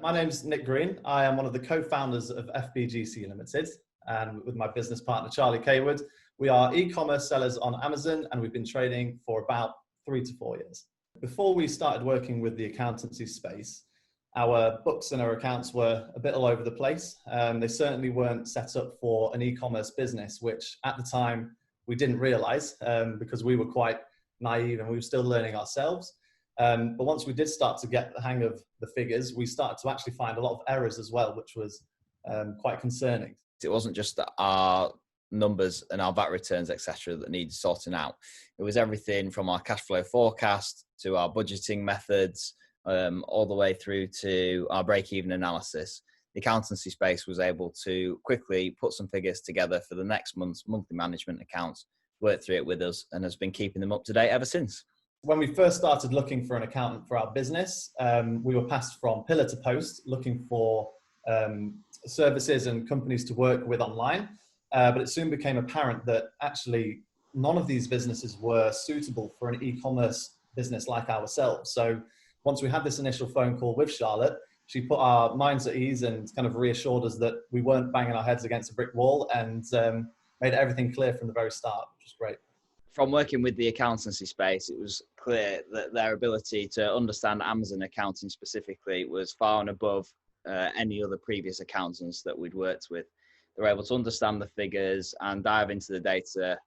My name's Nick Green. I am one of the co-founders of FBGC Ltd. And with my business partner, Charlie Kaywood, we are e-commerce sellers on Amazon, and we've been trading for about 3 to 4 years. Before we started working with the accountancy space, our books and our accounts were a bit all over the place. They certainly weren't set up for an e-commerce business, which at the time we didn't realize because we were quite naive and we were still learning ourselves. But once we did start to get the hang of the figures, we started to actually find a lot of errors as well, which was quite concerning. It wasn't just that our numbers and our VAT returns, etc., that needed sorting out. It was everything from our cash flow forecast to our budgeting methods, all the way through to our break-even analysis. The accountancy space was able to quickly put some figures together for the next month's monthly management accounts, work through it with us, and has been keeping them up to date ever since. When we first started looking for an accountant for our business, we were passed from pillar to post looking for services and companies to work with online. But it soon became apparent that actually none of these businesses were suitable for an e-commerce business like ourselves. So once we had this initial phone call with Charlotte, she put our minds at ease and kind of reassured us that we weren't banging our heads against a brick wall, and made everything clear from the very start, which was great. From working with the accountancy space, it was clear that their ability to understand Amazon accounting specifically was far and above any other previous accountants that we'd worked with. They were able to understand the figures and dive into the data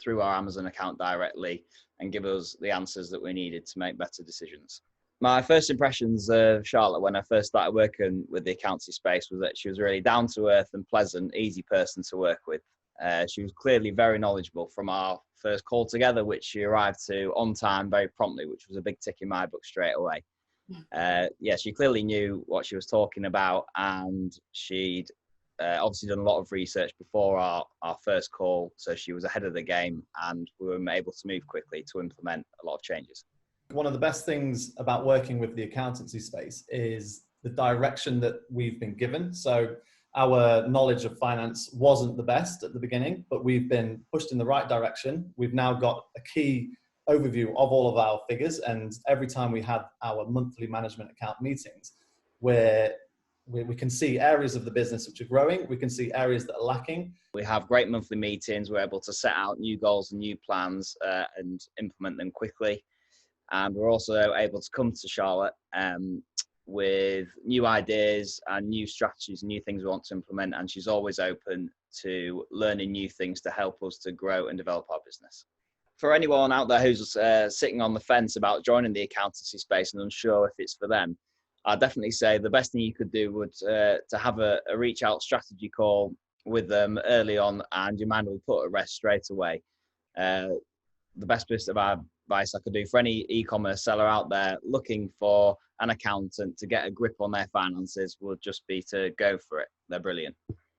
through our Amazon account directly and give us the answers that we needed to make better decisions. My first impressions of Charlotte when I first started working with the accountancy space was that she was really down to earth and pleasant, easy person to work with. She was clearly very knowledgeable from our first call together, which she arrived to on time very promptly, which was a big tick in my book straight away. She clearly knew what she was talking about, and she'd obviously done a lot of research before our first call, so she was ahead of the game, and we were able to move quickly to implement a lot of changes. One of the best things about working with the accountancy space is the direction that we've been given. So our knowledge of finance wasn't the best at the beginning, but we've been pushed in the right direction. We've now got a key overview of all of our figures, and every time we have our monthly management account meetings, where we can see areas of the business which are growing, we can see areas that are lacking. We have great monthly meetings. We're able to set out new goals and new plans and implement them quickly. And we're also able to come to Charlotte with new ideas and new strategies and new things we want to implement. And she's always open to learning new things to help us to grow and develop our business. For anyone out there who's sitting on the fence about joining the accountancy space and unsure if it's for them, I'd definitely say the best thing you could do would to have a reach out strategy call with them early on, and your mind will put at rest straight away. The best piece of advice I could do for any e-commerce seller out there looking for an accountant to get a grip on their finances would just be to go for it. They're brilliant.